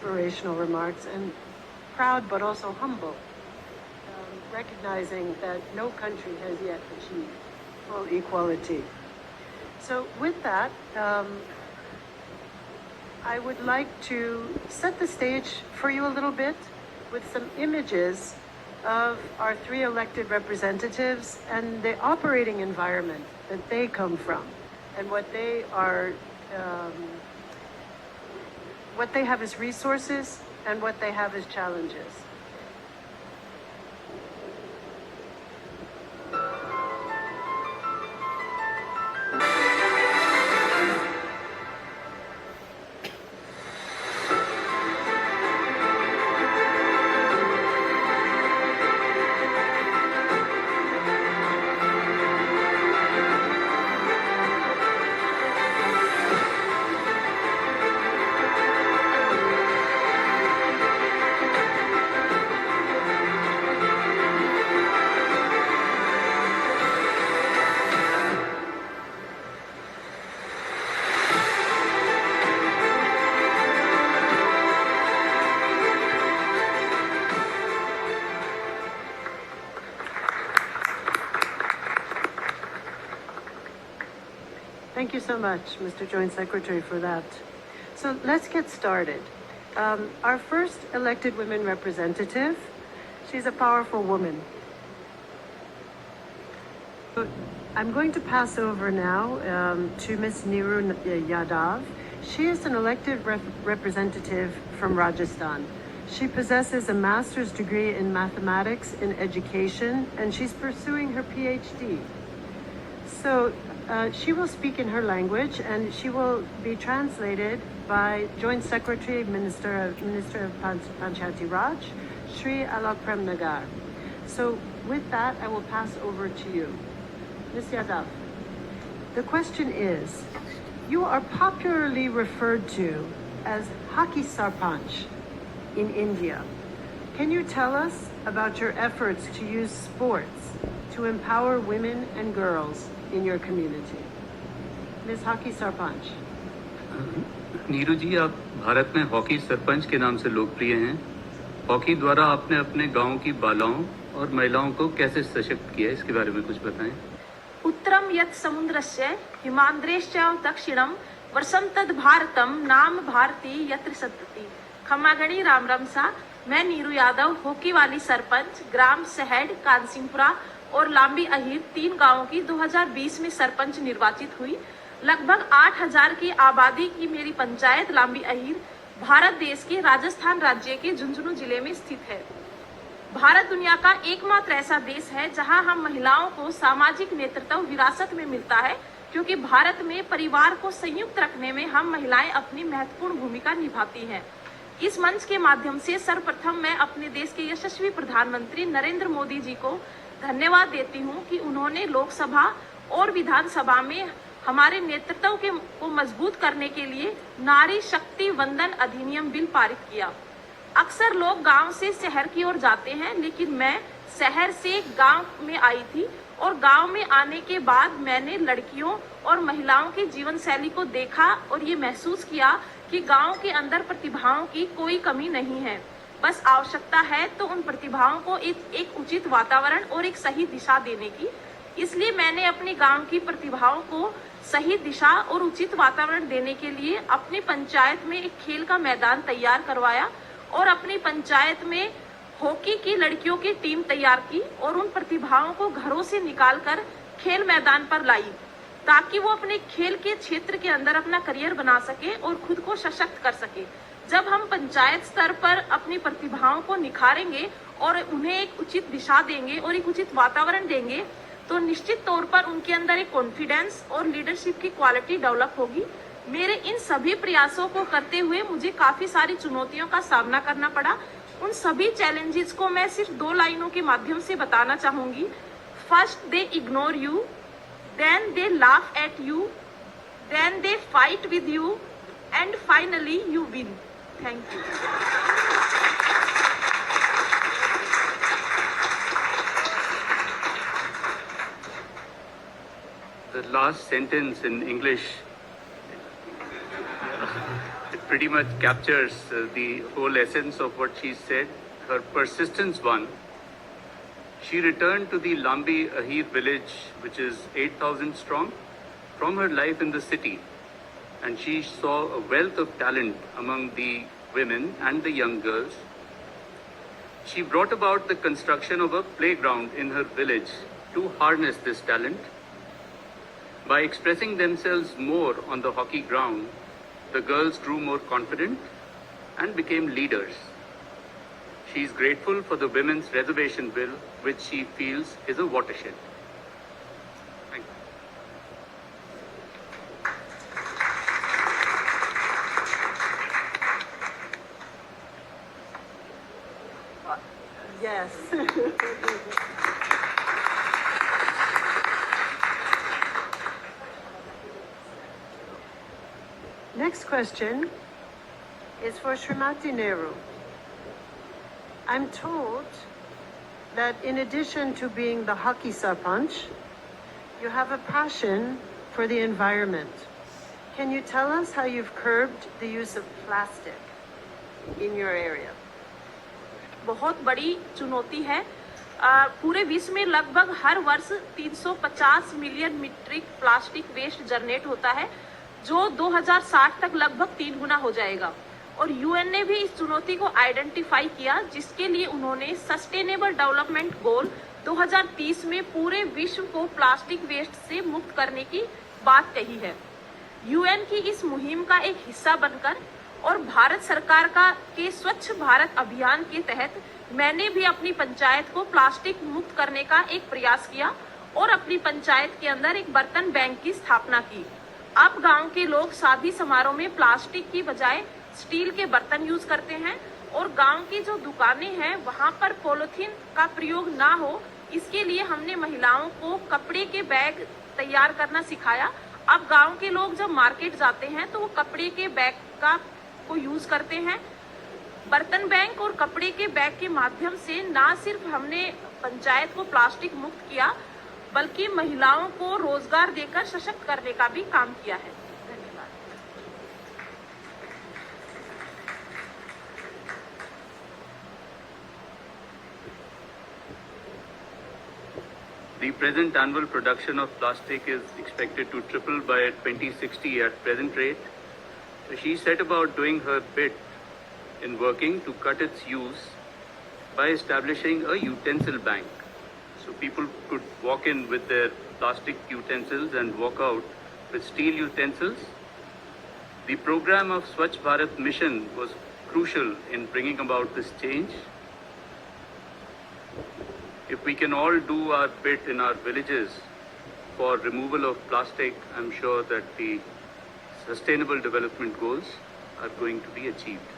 inspirational remarks, and proud but also humble, recognizing that no country has yet achieved full equality. So with that, I would like to set the stage for you a little bit with some images of our 3 elected representatives and the operating environment that they come from and what they are, what they have as resources and what they have as challenges. Thank you so much, Mr. Joint Secretary, for that. So let's get started. Our first elected women representative, she's a powerful woman. I'm going to pass over now to Ms. Neeru Yadav. She is an elected representative from Rajasthan. She possesses a master's degree in mathematics in education, and she's pursuing her PhD. So she will speak in her language, and she will be translated by Joint Secretary, Minister of Panchayati Raj, Shri Alok Prem Nagar. So with that, I will pass over to you. Ms. Yadav, the question is, you are popularly referred to as Haki Sarpanch in India. Can you tell us about your efforts to use sports to empower women and girls in your community? Ms. Haki Sarpanch. Neeru जी, आप भारत में hockey sarpanch के नाम से लोकप्रिय हैं। Hockey द्वारा आपने अपने गांव की बालाओं और महिलाओं को कैसे सशक्त किया, इसके बारे में कुछ बताएं। उत्तरम यत् समुद्रस्य हिमाद्रेश्च दक्षिणम वर्षम तद भारतम नाम भारती यत्र सतति। खम्मागणी राम सा, मैं नीरू यादव हॉकी वाली सरपंच ग्राम सहड, कानसिंहपुरा और लांबी अहीर 3 गांवों की 2020 में सरपंच निर्वाचित हुई। लगभग 8000 की आबादी की मेरी पंचायत लांबी अहीर भारत देश के राजस्थान राज्य के झुंझुनू जिले में स्थित है। भारत दुनिया का एकमात्र ऐसा देश है जहां हम महिलाओं को सामाजिक नेतृत्व विरासत में मिलता है, क्योंकि भारत में परिवार को संयुक्त रखने में हम महिलाएं अपनी महत्वपूर्ण भूमिका निभाती हैं। इस मंच के माध्यम से सर्वप्रथम मैं अपने देश के यशस्वी प्रधानमंत्री नरेंद्र मोदी जी को धन्यवाद देती हूं कि उन्होंने लोकसभा और विधानसभा में हमारे नेतृत्व को मजबूत करने के लिए नारी शक्ति वंदन अधिनियम बिल पारित किया। अक्सर लोग गांव से शहर की ओर जाते हैं, लेकिन मैं शहर से गांव में आई थी और गांव में आने के बाद मैंने लड़कियों और महिलाओं की जीवन शैली को देखा और ये महसूस किया कि गांव के अंदर प्रतिभाओं की कोई कमी नहीं है। बस आवश्यकता है तो उन प्रतिभाओं को एक उचित वातावरण और एक सही दिशा देने की। इसलिए मैंने अपने गांव की प्रतिभाओं को सही दिशा और उचित वातावरण देने के लिए अपनी पंचायत में एक खेल का मैदान तैयार करवाया और अपनी पंचायत में हॉकी की लड़कियों की टीम तैयार की और उन प्रतिभाओं को घरों से निकालकर खेल मैदान पर लाई, ताकि वो अपने खेल के क्षेत्र के अंदर अपना करियर बना सके और खुद को सशक्त कर सके। जब हम पंचायत स्तर पर अपनी प्रतिभाओं को निखारेंगे और उन्हें एक उचित दिशा देंगे और एक उचित वातावरण देंगे, तो निश्चित तौर पर उनके अंदर एक कॉन्फिडेंस और लीडरशिप की क्वालिटी डेवलप होगी। मेरे इन सभी प्रयासों को करते हुए मुझे काफी सारी चुनौतियों का सामना करना पड़ा। उन सभी चैलेंजेस को मैं सिर्फ 2 लाइनों के माध्यम से बताना चाहूंगी। First, they ignore you, then they laugh at you, then they fight with you, and finally you win. Thank you. The last sentence in English pretty much captures the whole essence of what she said. Her persistence won. She returned to the Lambi Ahir village, which is 8,000 strong, from her life in the city, and she saw a wealth of talent among the women and the young girls. She brought about the construction of a playground in her village to harness this talent. By expressing themselves more on the hockey ground, the girls grew more confident and became leaders. She is grateful for the Women's Reservation Bill, which she feels is a watershed. Thank you. Yes. Next question is for Srimati Nehru. I'm told that in addition to being the hockey sarpanch, you have a passion for the environment. Can you tell us how you've curbed the use of plastic in your area? बहुत बड़ी चुनौती है। पूरे विश्व में लगभग हर वर्ष 350 million metric plastic waste generate होता है, जो 2060 तक लगभग 3 गुना हो जाएगा। और यूएन ने भी इस चुनौती को आइडेंटिफाई किया, जिसके लिए उन्होंने सस्टेनेबल डेवलपमेंट गोल 2030 में पूरे विश्व को प्लास्टिक वेस्ट से मुक्त करने की बात कही है। यूएन की इस मुहिम का एक हिस्सा बनकर और भारत सरकार के स्वच्छ भारत अभियान के तहत मैंने भी अपनी पंचायत को प्लास्टिक मुक्त करने का एक प्रयास किया और अपनी पंचायत के अंदर एक बर्तन बैंक की स्थापना की। अब गांव के लोग शादी समारोह में प्लास्टिक की बजाय स्टील के बर्तन यूज करते हैं और गांव की जो दुकानें हैं वहां पर पॉलीथीन का प्रयोग ना हो, इसके लिए हमने महिलाओं को कपड़े के बैग तैयार करना सिखाया। अब गांव के लोग जब मार्केट जाते हैं तो वो कपड़े के बैग को यूज करते हैं। बर्तन बैंक और कपड़े के बैग के माध्यम से ना सिर्फ हमने पंचायत को प्लास्टिक मुक्त किया, बल्कि महिलाओं को रोजगार देकर सशक्त करने का भी काम किया है। धन्यवाद। The present annual production of plastic is expected to triple by 2060 at present rate. So she set about doing her bit in working to cut its use by establishing a utensil bank. So people could walk in with their plastic utensils and walk out with steel utensils. The program of Swachh Bharat mission was crucial in bringing about this change. If we can all do our bit in our villages for removal of plastic, I'm sure that the sustainable development goals are going to be achieved.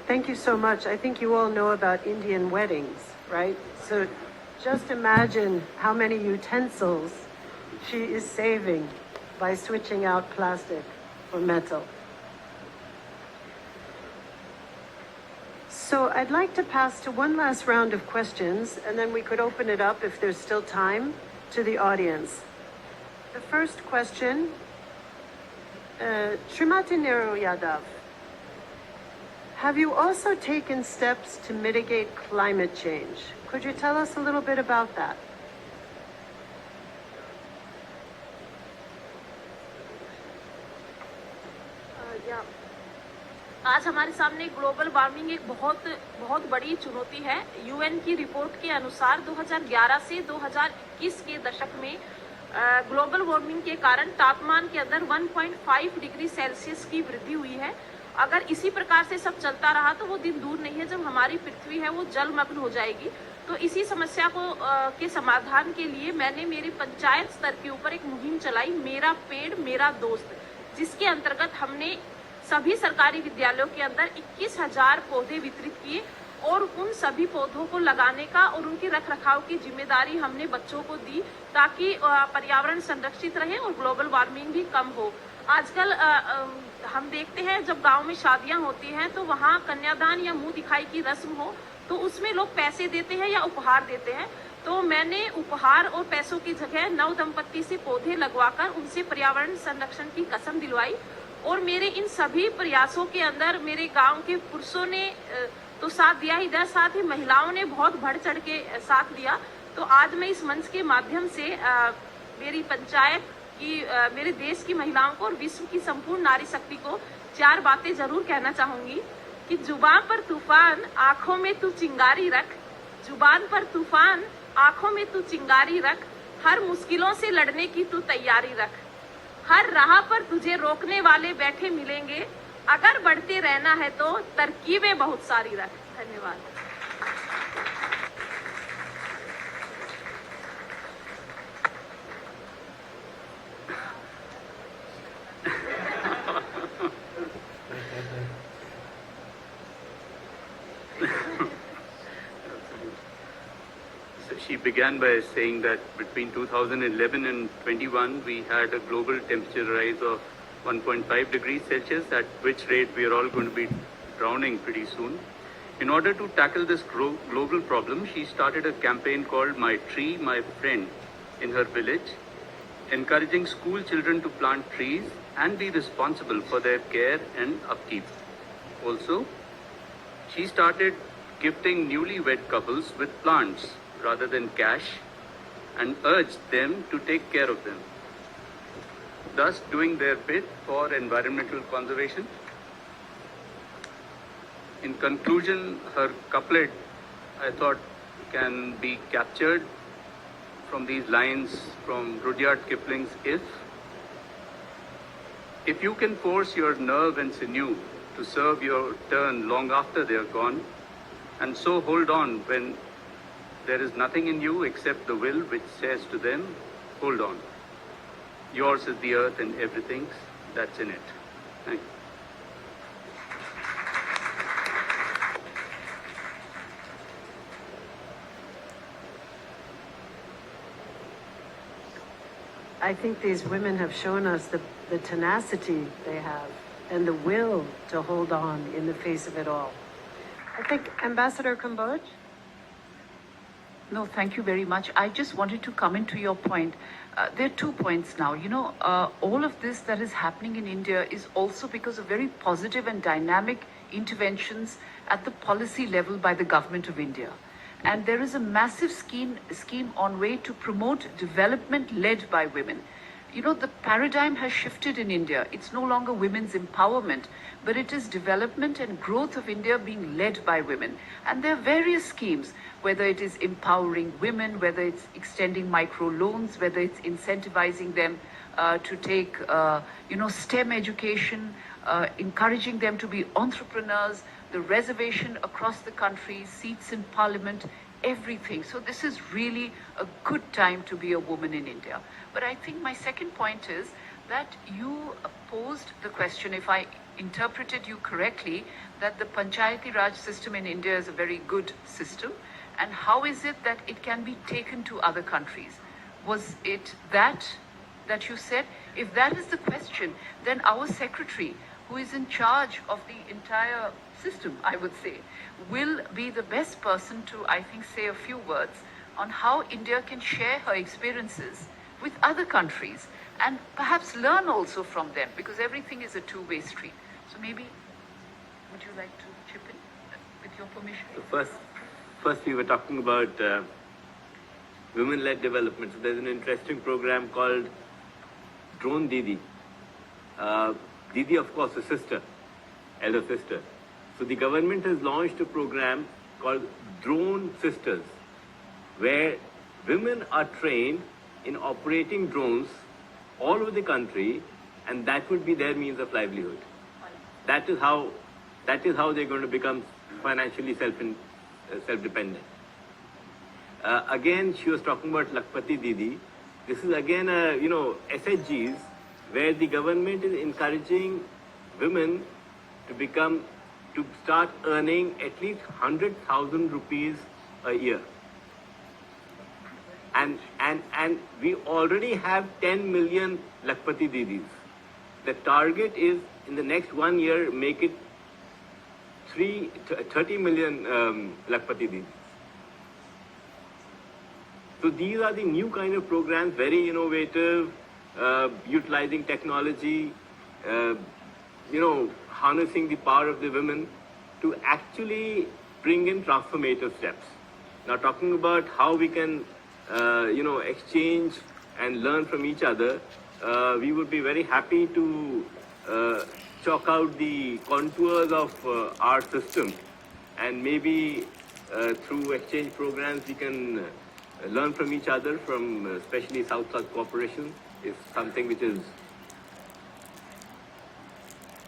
Thank you so much. I think you all know about Indian weddings, right? So just imagine how many utensils she is saving by switching out plastic for metal. So I'd like to pass to one last round of questions, and then we could open it up, if there's still time, to the audience. The first question, Srimati Nehru Yadav, have you also taken steps to mitigate climate change? Could you tell us a little bit about that? आज हमारे सामने global warming एक बहुत बड़ी चुनौती है। UN की report के अनुसार 2011 से 2021 के दशक में ग्लोबल वार्मिंग के कारण तापमान के अंदर 1.5 डिग्री सेल्सियस की वृद्धि हुई है। अगर इसी प्रकार से सब चलता रहा तो वो दिन दूर नहीं है जब हमारी पृथ्वी है वो जलमग्न हो जाएगी। तो इसी समस्या के समाधान के लिए मैंने मेरी पंचायत स्तर के ऊपर एक मुहिम चलाई, मेरा पेड़ मेरा दोस्त, जिसके अंतर्गत हमने सभी सरकारी विद्यालयों के अंदर 21,000 पौधे वितरित किए और उन सभी पौधों को लगाने का और उनकी रखरखाव की जिम्मेदारी हमने बच्चों को दी, ताकि पर्यावरण संरक्षित रहे और ग्लोबल वार्मिंग भी कम हो। आजकल हम देखते हैं जब गांव में शादियां होती हैं तो वहां कन्यादान या मुंह दिखाई की रस्म हो तो उसमें लोग पैसे देते हैं या उपहार देते हैं, तो मैंने उपहार और पैसों की जगह नव दंपत्ति से पौधे लगवाकर उनसे पर्यावरण संरक्षण की कसम दिलवाई। और मेरे इन सभी प्रयासों के अंदर मेरे गांव के पुरुषों ने तो साथ दिया ही दिया, साथ ही महिलाओं ने बहुत बढ़ चढ़ के साथ दिया। तो आज मैं इस मंच के माध्यम से मेरी पंचायत की, मेरे देश की महिलाओं को और विश्व की संपूर्ण नारी शक्ति को 4 बातें जरूर कहना चाहूंगी कि जुबान पर तूफान, आंखों में तू चिंगारी रख। जुबान पर तूफान, आंखों में तू चिंगारी रख। हर मुश्किलों से लड़ने की तू तैयारी रख। हर राह पर तुझे रोकने वाले बैठे मिलेंगे। अगर बढ़ते रहना है तो तरकीबें बहुत सारी रख। धन्यवाद। So she began by saying that between 2011 and 21, we had a global temperature rise of 1.5 degrees Celsius, at which rate we are all going to be drowning pretty soon. In order to tackle this global problem, she started a campaign called My Tree, My Friend in her village, encouraging school children to plant trees and be responsible for their care and upkeep. Also, she started gifting newlywed couples with plants rather than cash and urged them to take care of them, thus doing their bit for environmental conservation. In conclusion, her couplet, I thought, can be captured from these lines from Rudyard Kipling's If you can force your nerve and sinew to serve your turn long after they are gone, and so hold on when there is nothing in you except the will which says to them, hold on. Yours is the earth and everything that's in it. Thank you. I think these women have shown us the tenacity they have and the will to hold on in the face of it all. I think Ambassador Kamboj? No, thank you very much. I just wanted to come into your point. There are 2 points now. All of this that is happening in India is also because of very positive and dynamic interventions at the policy level by the government of India. And there is a massive scheme on way to promote development led by women. The paradigm has shifted in India. It's no longer women's empowerment, but it is development and growth of India being led by women. And there are various schemes, whether it is empowering women, whether it's extending micro loans, whether it's incentivizing them to take, STEM education, encouraging them to be entrepreneurs, the reservation across the country, seats in parliament, everything. So this is really a good time to be a woman in India. But I think my second point is that you posed the question, if I interpreted you correctly, that the Panchayati Raj system in India is a very good system. And how is it that it can be taken to other countries? Was it that you said? If that is the question, then our secretary, who is in charge of the entire system, I would say, will be the best person to, I think, say a few words on how India can share her experiences with other countries and perhaps learn also from them, because everything is a two-way street. So maybe, would you like to chip in with your permission? So first we were talking about women-led development. So there's an interesting program called Drone Didi. Didi, of course, a sister, elder sister. So the government has launched a program called Drone Sisters, where women are trained in operating drones all over the country, and that would be their means of livelihood. That is how they're going to become financially self-dependent. Again, she was talking about Lakpati Didi. This is again, SHGs, where the government is encouraging women to start earning at least 100,000 rupees a year. And we already have 10 million Lakpati Didis. The target is, in the next 1 year, make it 30 million Lakpati Didis. So these are the new kind of programs, very innovative, utilizing technology, harnessing the power of the women to actually bring in transformative steps. Now, talking about how we can, exchange and learn from each other, we would be very happy to chalk out the contours of our system, and maybe through exchange programs we can learn from each other, from especially South-South cooperation is something which is,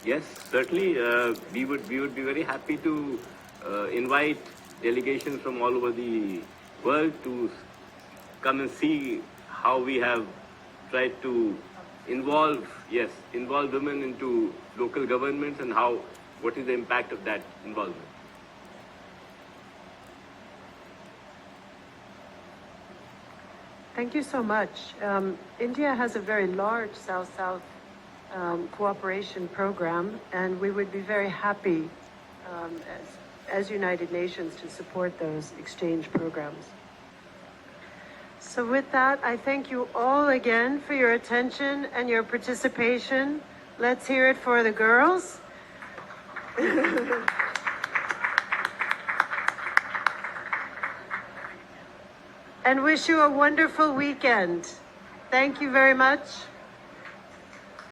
yes, certainly we would be very happy to invite delegations from all over the world to come and see how we have tried to involve women into local governments, and what is the impact of that involvement. Thank you so much. India has a very large South-South cooperation program, and we would be very happy as United Nations to support those exchange programs. So with that, I thank you all again for your attention and your participation. Let's hear it for the girls. And wish you a wonderful weekend. Thank you very much.